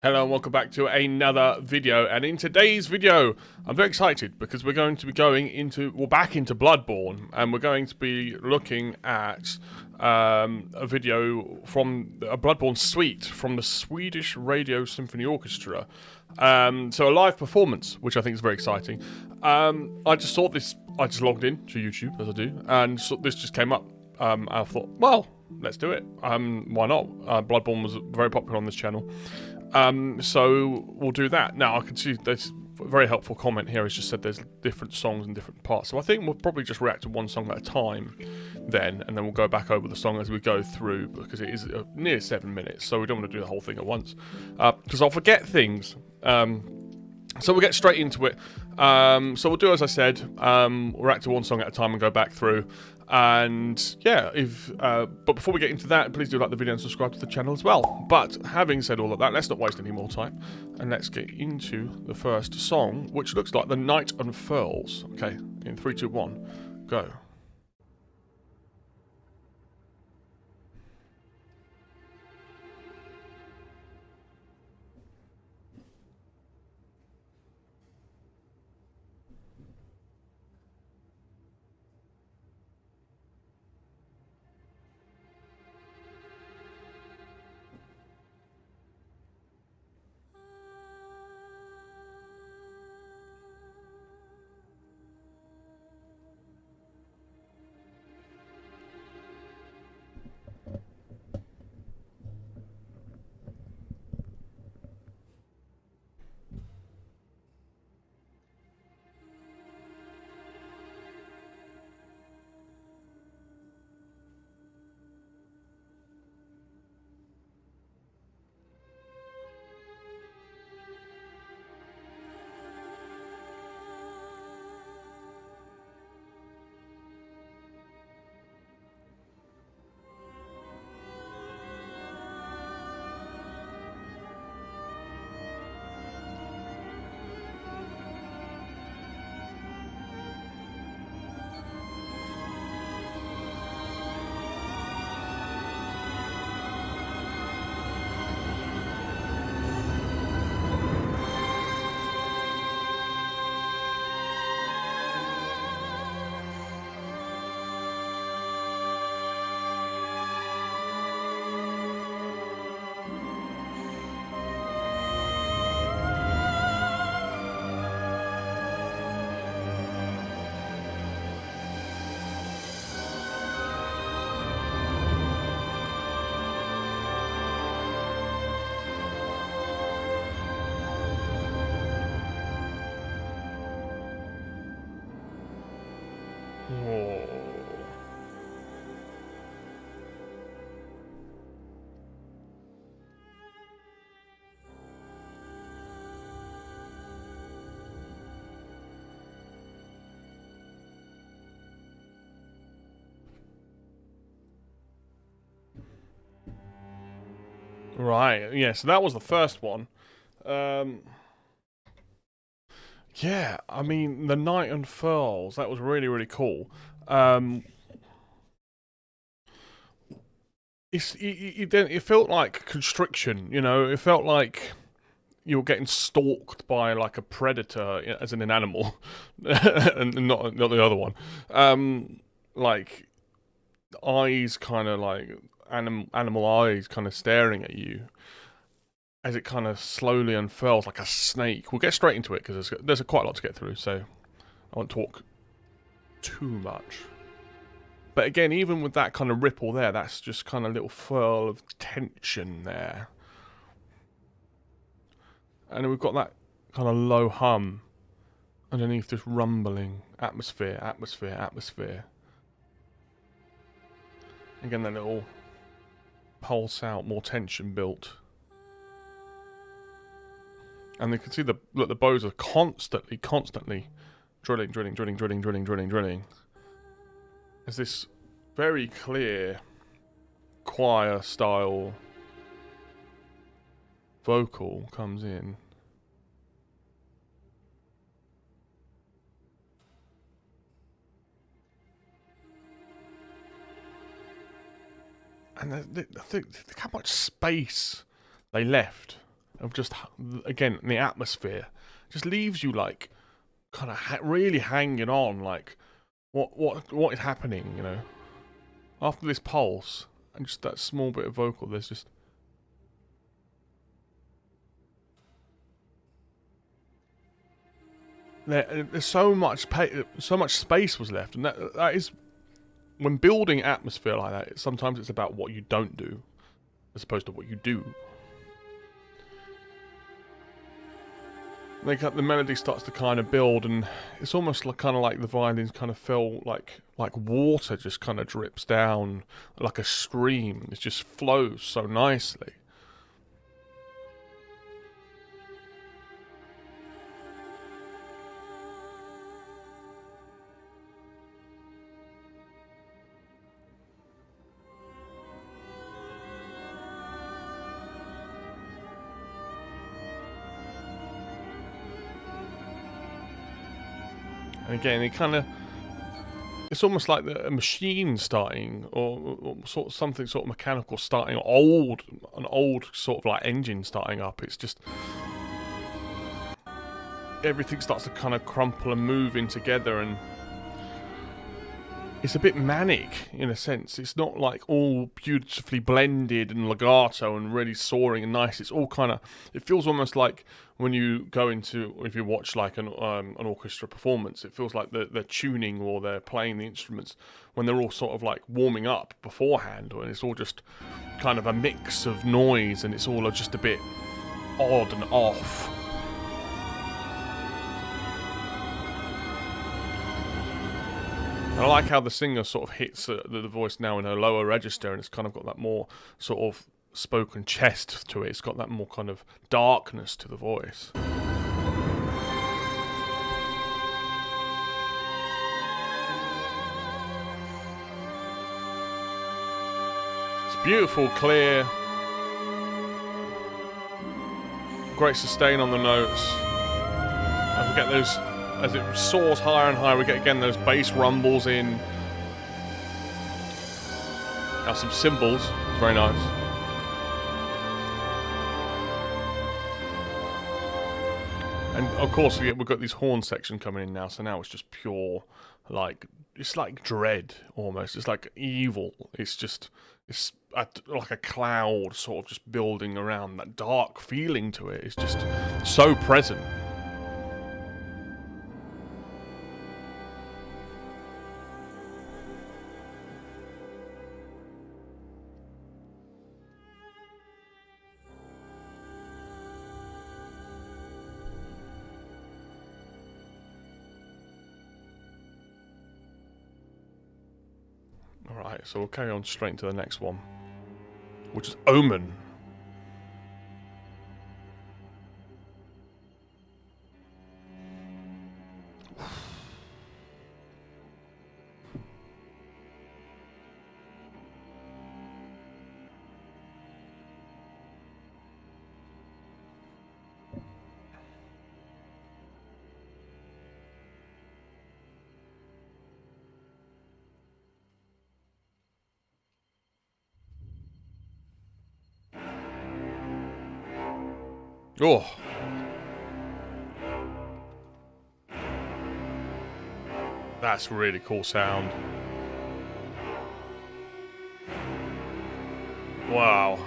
Hello and welcome back to another video, and in today's video I'm very excited because we're going to be going into, back into Bloodborne, and we're going to be looking at a video from a Bloodborne suite from the Swedish Radio Symphony Orchestra. So a live performance, which I think is very exciting. I just saw this, I just logged in to YouTube, as I do, and this just came up. I thought, well, let's do it. Why not? Bloodborne was very popular on this channel. So we'll do that. Now I can see there's a very helpful comment here. It's just said there's different songs in different parts. So I think we'll probably just react to one song at a time then, and then we'll go back over the song as we go through, because it is near 7 minutes, so we don't want to do the whole thing at once, because I'll forget things. So we'll get straight into it. So we'll do as I said, we'll react to one song at a time and go back through. And yeah, but before we get into that, please do like the video and subscribe to the channel as well. But having said all of that, let's not waste any more time, and let's get into the first song, which looks like The Night Unfurls. Okay, in 3, 2, 1, go. Whoa. Right, yeah, so that was the first one. Yeah, I mean, The Night Unfurls, that was really, really cool. It felt like constriction, you know, it felt like you were getting stalked by like a predator, as in an animal, and not the other one. Like, eyes kind of like, animal eyes kind of staring at you, as it kind of slowly unfurls like a snake. We'll get straight into it because there's quite a lot to get through, so I won't talk too much. But again, even with that kind of ripple there, that's just kind of a little furl of tension there. And we've got that kind of low hum underneath this rumbling atmosphere, atmosphere. Again, that little pulse out, more tension built. And you can see the bows are constantly drilling. There's this very clear choir style vocal comes in. And look how much space they left of just, again, the atmosphere just leaves you like kind of really hanging on, like what is happening, you know? After this pulse and just that small bit of vocal, there's just there's so much space was left, and that is, when building atmosphere like that, sometimes it's about what you don't do as opposed to what you do. The melody starts to kind of build, and it's almost like kind of like the violins kind of feel like water just kind of drips down like a stream. It just flows so nicely. And again, it's almost like a machine starting, or sort of something sort of mechanical starting, an old sort of like engine starting up. It's just, everything starts to kind of crumple and move in together, and it's a bit manic in a sense. It's not like all beautifully blended and legato and really soaring and nice. It's all kind of, it feels almost like when you go into, if you watch like an orchestra performance, it feels like they're tuning or they're playing the instruments when they're all sort of like warming up beforehand, and it's all just kind of a mix of noise, and it's all just a bit odd and off. I like how the singer sort of hits the voice now in her lower register, and it's kind of got that more sort of spoken chest to it. It's got that more kind of darkness to the voice. It's beautiful, clear, great sustain on the notes. I forget those. As it soars higher and higher, we get again those bass rumbles in. Now some cymbals, it's very nice. And of course we've got these horn section coming in now, so now it's just pure, like, it's like dread almost. It's like evil. It's like a cloud sort of just building around. That dark feeling to it is just so present. Alright, so we'll carry on straight into the next one, which is Omen. Oh. That's really cool sound. Wow.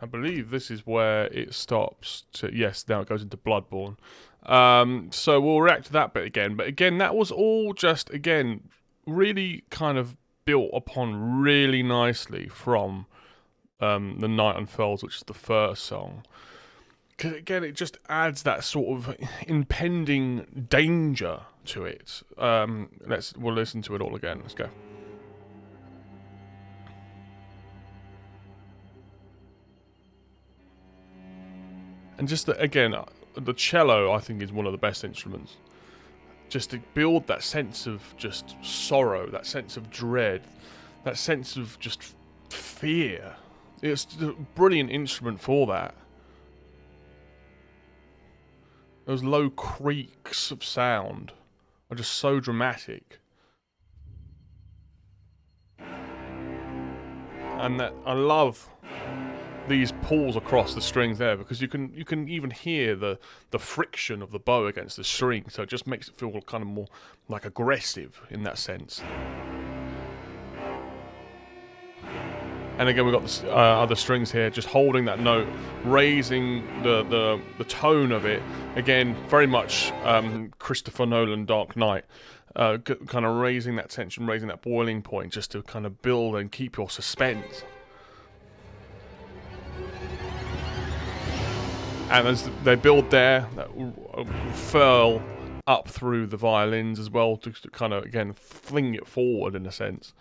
believe this is where it stops. Yes, now it goes into Bloodborne. So we'll react to that bit again. But again, that was all just, again, really kind of built upon really nicely from The Night Unfurls, which is the first song. Because again, it just adds that sort of impending danger to it. We'll listen to it all again. Let's go. And just again, the cello I think is one of the best instruments. Just to build that sense of just sorrow, that sense of dread, that sense of just fear. It's a brilliant instrument for that. Those low creaks of sound are just so dramatic. And that I love these pulls across the strings there, because you can even hear the friction of the bow against the string, so it just makes it feel kind of more like aggressive in that sense. And again, we've got the other strings here, just holding that note, raising the tone of it. Again, very much Christopher Nolan Dark Knight, kind of raising that tension, raising that boiling point, just to kind of build and keep your suspense. And as they build there, that furl up through the violins as well, to kind of, again, fling it forward in a sense.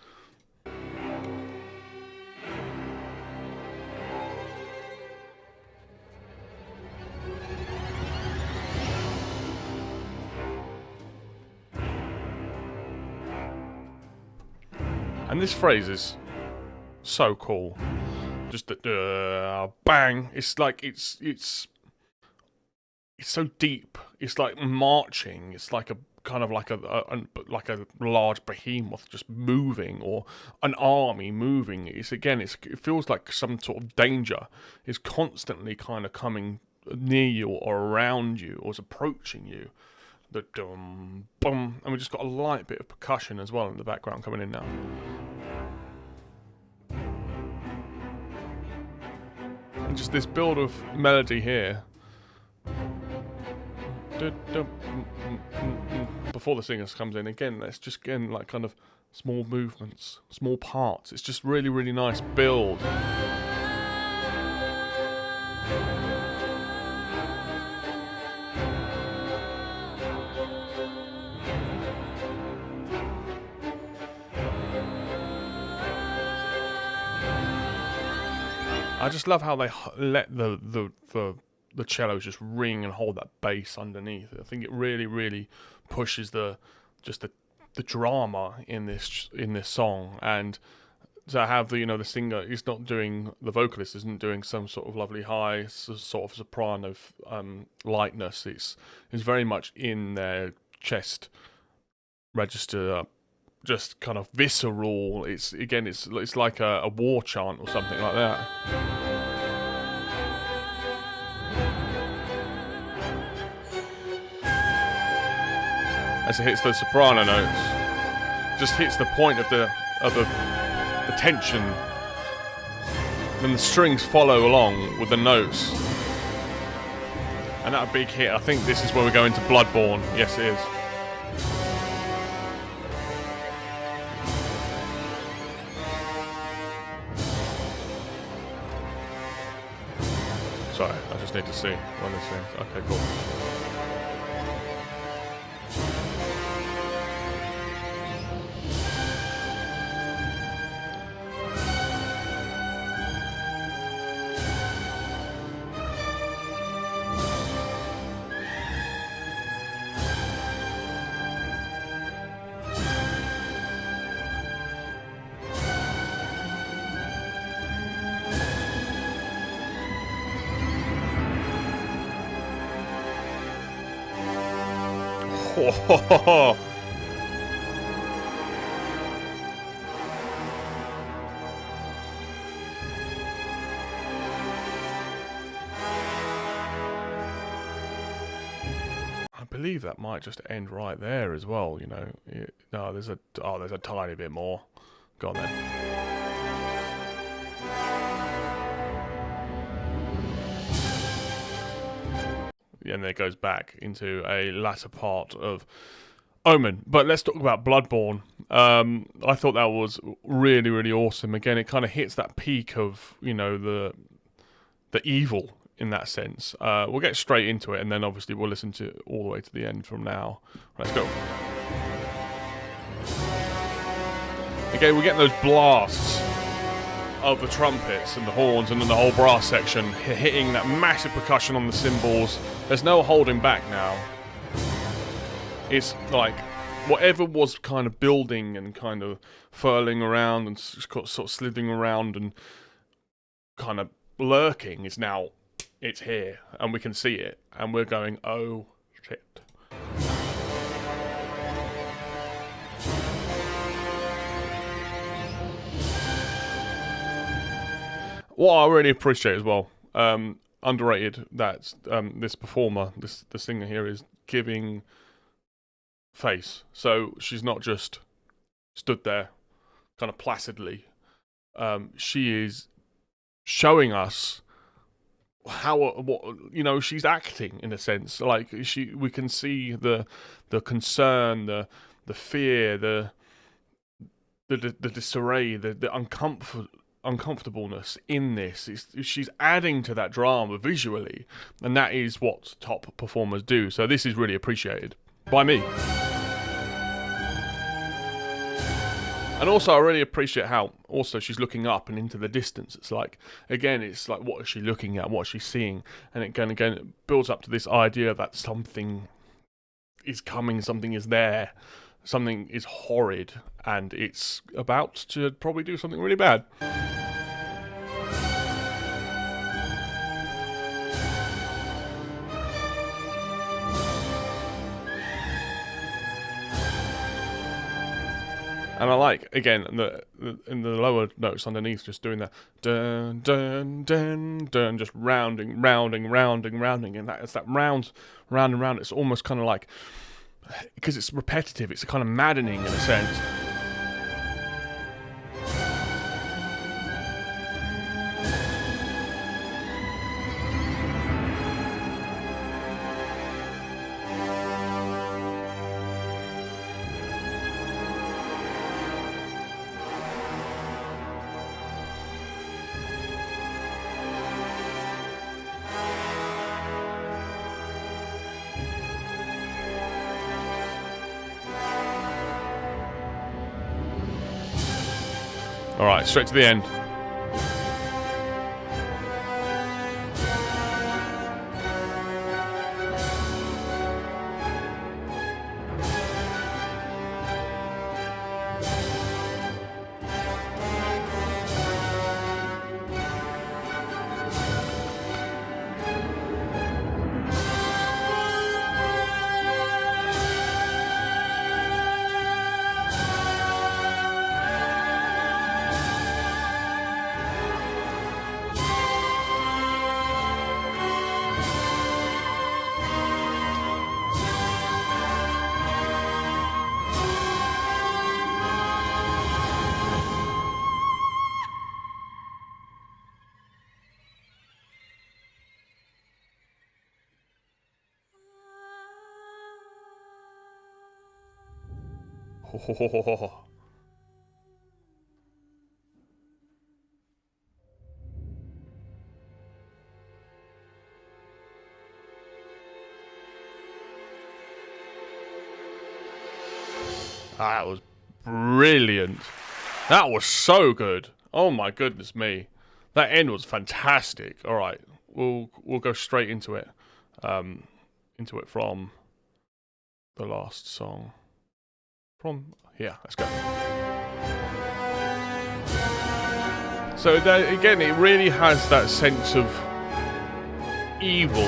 And this phrase is so cool. Just the bang. It's like it's so deep. It's like marching. It's like a kind of like a large behemoth just moving, or an army moving. It feels like some sort of danger is constantly kind of coming near you or around you or is approaching you. The dum bum, and we just got a light bit of percussion as well in the background coming in now. And just this build of melody here. Before the singer comes in again, that's just again like kind of small movements, small parts. It's just really, really nice build. I just love how they let the cellos just ring and hold that bass underneath. I think it really, really pushes the drama in this song. And to have the singer, he's not doing, the vocalist isn't doing some sort of lovely high sort of soprano lightness. It's very much in their chest register. Just kind of visceral. It's like a war chant or something like that. As it hits those soprano notes, just hits the point of the tension. Then the strings follow along with the notes, and that big hit. I think this is where we go into Bloodborne. Yes, it is. Sorry, I just need to see one of these things. Okay, cool. Oh, I believe that might just end right there as well. No, there's a tiny bit more. Go on then. and then it goes back into a latter part of Omen. But let's talk about Bloodborne. I thought that was really, really awesome. Again, it kind of hits that peak of, you know, the evil in that sense. We'll get straight into it, and then obviously we'll listen to it all the way to the end from now. Let's go. Okay, we're getting those blasts of the trumpets and the horns and then the whole brass section hitting that massive percussion on the cymbals. There's no holding back now. It's like whatever was kind of building and kind of furling around and sort of slithering around and kind of lurking is now, it's here and we can see it and we're going, oh shit. What I really appreciate as well, underrated, that this performer, the singer here, is giving face. So she's not just stood there kind of placidly. She is showing us what she's acting in a sense. Like we can see the concern, the fear, the disarray, the uncomfortableness in this. She's adding to that drama visually, and that is what top performers do. So this is really appreciated by me. And also I really appreciate how also she's looking up and into the distance. It's like, again, it's like, what is she looking at, what is she seeing? And again it builds up to this idea that something is coming, something is there, something is horrid, and it's about to probably do something really bad. And I like, again, in the lower notes underneath, just doing that dun dun dun dun, just rounding, and it's that round and round. It's almost kind of like, because it's repetitive, it's kind of maddening in a sense. Alright, straight to the end. That was brilliant. That was so good. Oh my goodness me. That end was fantastic. All right, we'll go straight into it. Into it from the last song. From here, let's go. So that, again, it really has that sense of evil,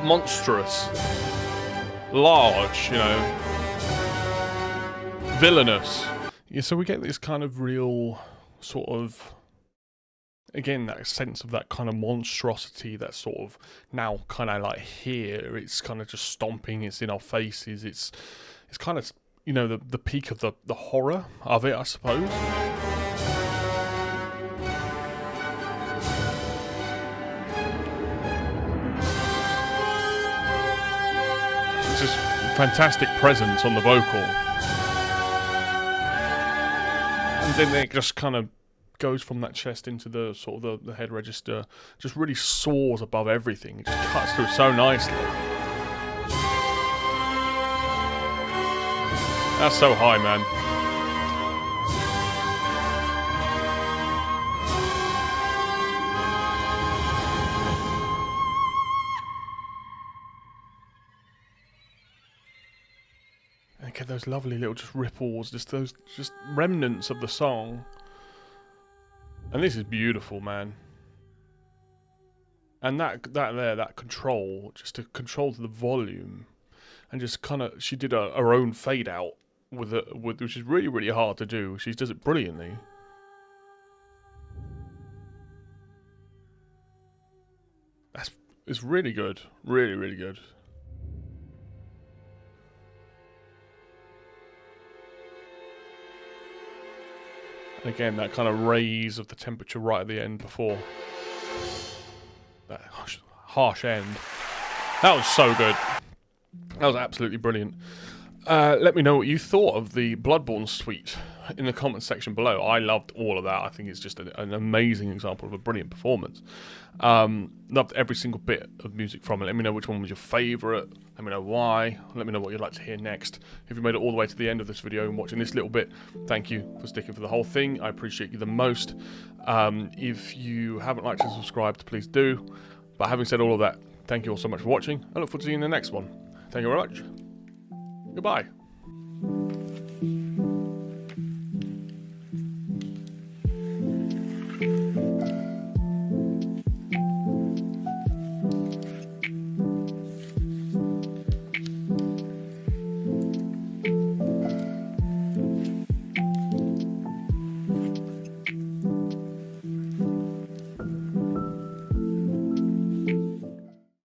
monstrous, large, villainous. Yeah, so we get this kind of real sort of, again, that sense of that kind of monstrosity that's sort of now kind of like here. It's kind of just stomping, it's in our faces, it's kind of, the peak of the horror of it, I suppose. fantastic presence on the vocal. And then it just kind of goes from that chest into the sort of the head register, just really soars above everything. It just cuts through so nicely. That's so high, man. And get those lovely little just ripples, just those remnants of the song. And this is beautiful, man. And that control, just to control the volume, and just kind of, she did her own fade out with which is really, really hard to do. She does it brilliantly. It's really good, really, really good. And again, that kind of raise of the temperature right at the end before that harsh end. That was so good. That was absolutely brilliant. Let me know what you thought of the Bloodborne suite in the comments section below. I loved all of that. I think it's just an amazing example of a brilliant performance. Loved every single bit of music from it. Let me know which one was your favourite. Let me know why. Let me know what you'd like to hear next. If you made it all the way to the end of this video and watching this little bit, thank you for sticking for the whole thing. I appreciate you the most. If you haven't liked and subscribed, please do. But having said all of that, thank you all so much for watching. I look forward to seeing you in the next one. Thank you very much. Goodbye.